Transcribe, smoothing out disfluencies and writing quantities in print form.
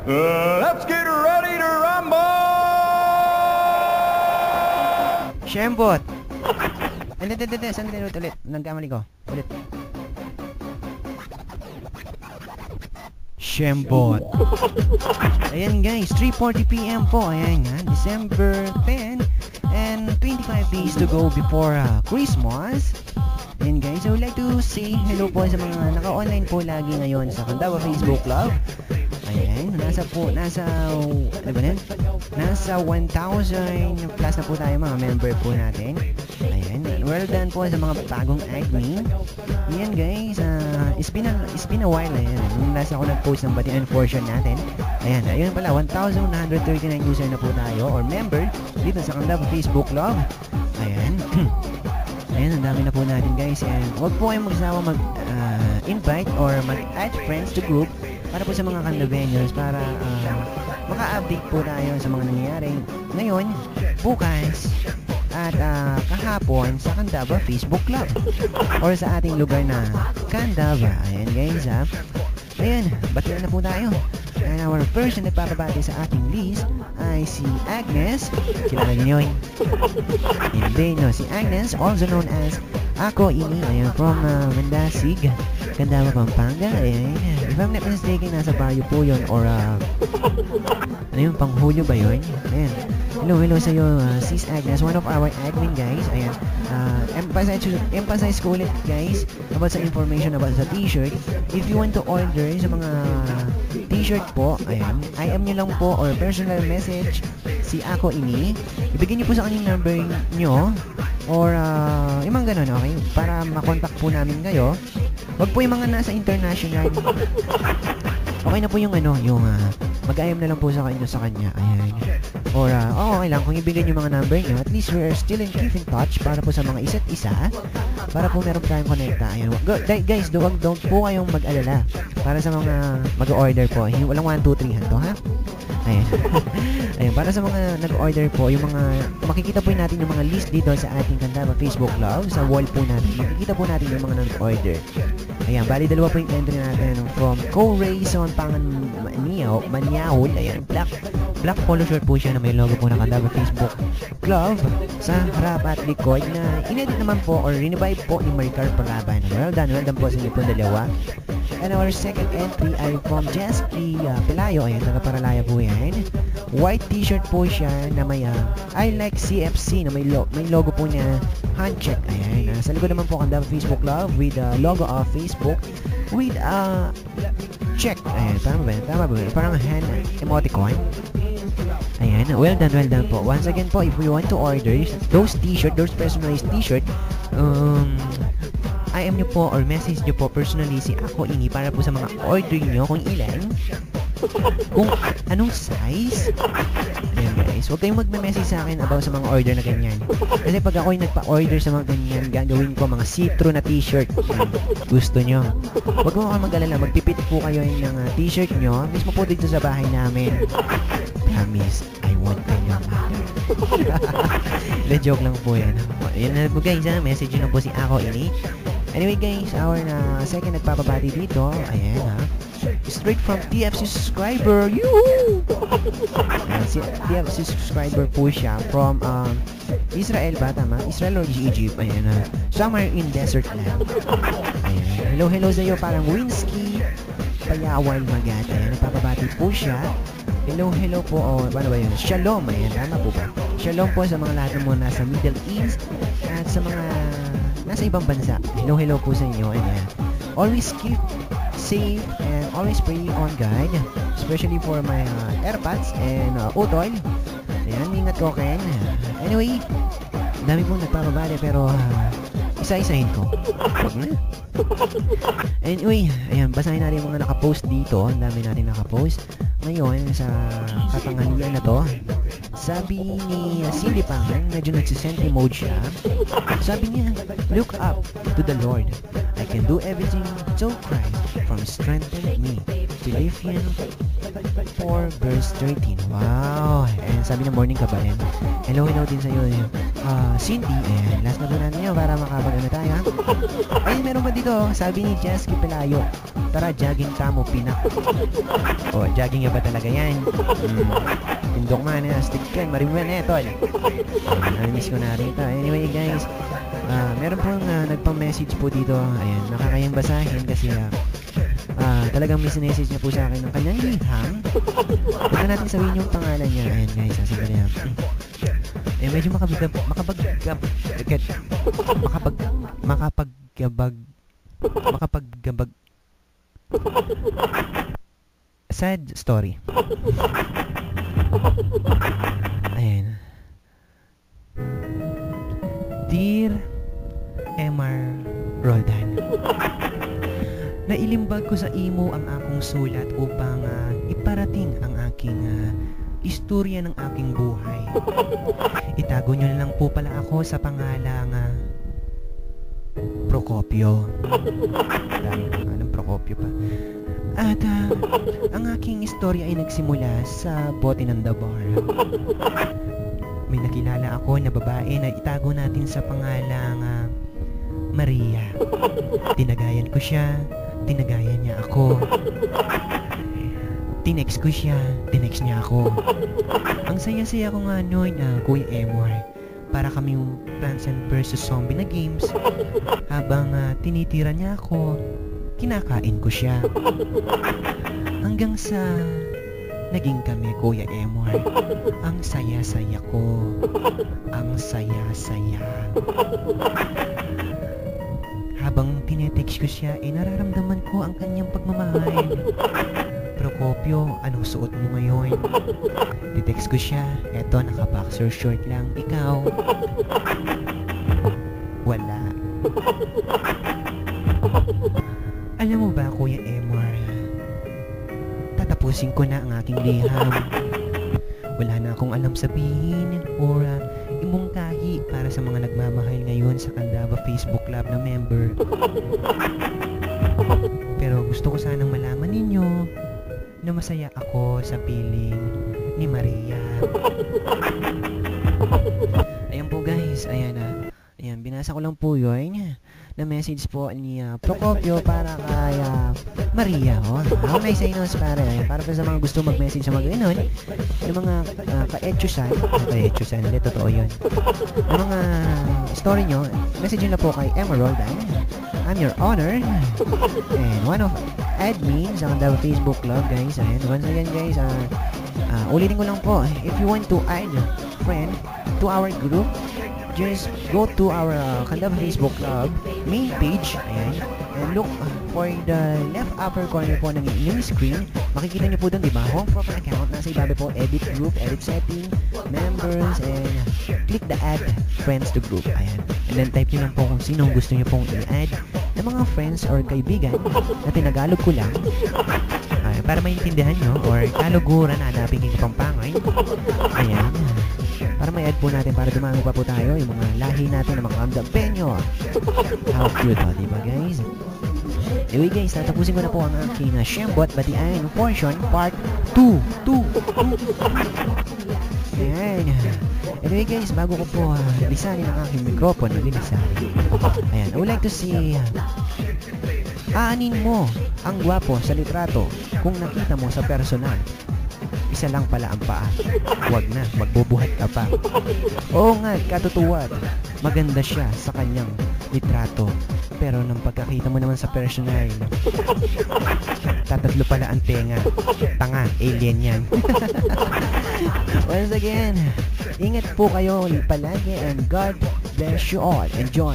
Let's get ready to rumble! Shembot! Hindi, sandali ulit. Nagkamali ko. Ulit. Shembot. Ayan guys, 3:40 PM po. Ayan nga, December 10. And 25 days to go before Christmas. Ayan guys, I would like to say hello po sa mga naka-online po lagi ngayon sa Candaba Facebook Club. Ayan, nasa 1,000 plus na po tayo mga member po natin. Ayan, well done po sa mga bagong admin. Ayan guys, it's been a while. Ayan, nung last ako nag-post ng batian portion natin. Ayan, ayun pala, 1,139 user na po tayo or member dito sa Candaba Facebook Club. Ayan. Ayan, ang dami na po natin guys. And huwag po kayong magsawa mag-invite or mag-add friends to group para po sa mga Candabeños para maka-update po tayo sa mga nangyayari ngayon, bukas, at kahapon sa Candaba Facebook Club or sa ating lugar na Candaba. Ayan guys ha. Ayan, batian na po tayo. And our first na nagpapabati sa ating list ay si Agnes. Kilala niyo yun? Hindi, no. Si Agnes, also known as Ako Ini. Ayan, from Mandasig, Candaba, Pampanga. Ayan. If I'm not mistaken, nasa Bayo po yun. Or, ano yun, Panghulyo ba yun? Ayan. Hello sa iyo, Sis Agnes, one of our admin guys. Ayan. Emphasize ko ulit guys about sa information about sa t-shirt. If you want to order sa mga t-shirt po, ayan, IM nyo lang po or personal message si Ako Ini. Ibigay nyo po sa kanyang number nyo or yung mga ganun, okay? Para makontak po namin kayo. Wag po yung mga nasa international. Okay na po yung yung mag-IM na lang po sa kanya. Ayan. Or, okay lang kung ibigay nyo mga number nyo. At least we are still in keep in touch para po sa mga isa't isa. Para po meron tayong connecta. Ayan. Guys, don't po kayong mag-alala. Para sa mga mag-order po. Walang 1, 2, 3 to, ha? Ayan. Ayan. Para sa mga nag-order po, yung mga, makikita po natin yung mga list dito sa ating Candaba Facebook Club. Sa wall po natin. Makikita po natin yung mga nag-order. Ayan. Bali, dalawa po yung entry natin. From Co-Rayson Maniahol. Ayan. Black polo shirt po siya na may logo po ng Candaba Facebook Club sa harap at likod na inedit naman po or revive po ni Maricar Paraban. Well done po sa inyo po dalawa. And our second entry ay from Jesky Pelayo. Ayan, taga-Paralaya po yan. White t-shirt po siya na may I like CFC na may logo po niya hand check. Ayan, sa likod naman po Candaba Facebook Club with logo of Facebook with check. Ayan, tama ba? Parang hand emoticon. Ayan, well done po. Once again po, if you want to order those t-shirt, those personalized t-shirt, IM nyo po or message nyo po personally si Ako Ini para po sa mga order nyo kung ilan, kung anong size. Ayan guys, huwag kayong magme-message sa akin about sa mga order na ganyan. Kasi pag ako yung nagpa-order sa mga ganyan, gagawin ko mga see-through na t-shirt. Gusto nyo. Huwag mo kayo mag-alala, magpipit po kayo ng t-shirt nyo mismo po dito sa bahay namin. Promise, I won't tell your mother. Joke lang po yan. Yan na po guys, message nyo po si Ako Ini. Anyway guys, our second nagpapabati dito, ayan straight from TFC subscriber. Yoo! Si TFC subscriber po siya from Israel ba? Tama? Israel or Egypt? Ayan somewhere in desert land. Ayan. Hello sa iyo parang Winsky Payawal Magat. Ayan, nagpapabati po siya. Hello po. Paano ba yun? Shalom. Ayan, tama po ba? Shalom po sa mga lahat mo nasa Middle East at sa mga nasa ibang bansa. Hello po sa inyo. Ayan. Always keep safe and always pray on God. Especially for my AirPods and Utol. Ayan, ingat ko Ken. Anyway, dami pong nagpapabali pero isa-isahin ko. Anyway, ayan, basahin natin yung mga nakapost dito. Ang dami natin nakapost. Ngayon, sa katanghalian na to, sabi ni Cindy Pangan, medyo nagsisentry mode siya. Sabi niya, look up to the Lord. I can do everything through Christ from strengthening me. Philippians 4 verse 13. Wow! And sabi ng morning ka ba rin? Hello din sa'yo. Cindy. Ayan, last na po natin yun para makapag-ano tayo. Ay, meron ba dito? Sabi ni Jesky Pelayo. Tara, jogging kamo, pinak. Oh, jogging ba talaga yan? Tindok man, stick ka. Marimuan tol. Namiss ko na rin ito. Anyway, guys. Meron pong nagpang-message po dito. Ayan, nakakayang basahin kasi talagang message niya po sa akin ng kanyang liham. Huwag natin sabihin yung pangalan niya. Ayan guys, sasabihin niya. Medyo makapaggabag sad story. Ayan. Dear Emar Roldan, nailimbag ko sa imo ang akong sulat upang iparating ang aking istorya ng aking buhay. Itago nyo na lang po pala ako sa pangalang Procopio. Daming pangalang Procopio pa. At ang aking istorya ay nagsimula sa bote ng Dabar. May nakilala ako na babae na itago natin sa pangalang Maria. Tinagayan ko siya, tinagayan niya ako. Tinext ko siya, tinext niya ako. Ang saya-saya ko nga noon, Kuya Emor. Para kami yung Plants vs. Zombie na games. Habang tinitira niya ako, kinakain ko siya. Hanggang sa naging kami, Kuya Emor. Ang saya-saya ko. Ang saya-saya. Habang tinetext ko siya, nararamdaman ko ang kanyang pagmamahal. Procopio, anong suot mo ngayon? Titext ko siya, eto naka-boxer short lang, ikaw. Wala. Alam mo ba, Kuya Emor, tatapusin ko na ang aking liham. Wala na akong alam sabihin or imungkahi para sa mga nagmamahal ngayon sa Candaba Facebook Club na member. Pero gusto ko sanang malaman ninyo na masaya ako sa piling ni Maria. Ayan po guys, ayan ayan, binasa ko lang po yun na message po ni Procopio para kay Maria. How nice ay nos para pa sa mga gusto mag-message sa mag-inon yung mga ka-etchusan, hindi totoo yun. Yung mga story nyo, message nyo na po kay Emerald. I'm your honor and one of admins sa Candaba Facebook Club guys. And once again guys, ulitin ko lang po, if you want to add friend to our group, just go to our Candaba Facebook Club main page, ayan, and look for the left upper corner po ng inyong screen. Makikita nyo po doon, diba? Home profile account, nasa ibabaw po, edit group, edit setting, members, and click the add friends to group, ayan. And then type nyo lang po kung sinong gusto nyo pong i-add na mga friends or kaibigan na tinagalog ko lang, para maintindihan nyo, or kaluguran na hanapin yung Pampangay, ayan, para may add po natin, para dumami pa po tayo yung mga lahi natin ng mga Camdampeño. How cute, diba guys? Anyway guys, tatapusin ko na po ang aking Shembot Batian portion part 2. Ayan. Anyway guys, bago ko po lisanin ang aking mikropono, ayan, I would like to see aanin mo ang gwapo sa litrato kung nakita mo sa personal. Isa lang pala ang paa. Huwag na, magbubuhat ka pa. Oo nga, katutuwad. Maganda siya sa kanyang litrato. Pero nang pagkakita mo naman sa personal, tatatlo pala ang tenga. Tanga, alien yan. Once again, ingat po kayo palagi and God bless you all. Enjoy.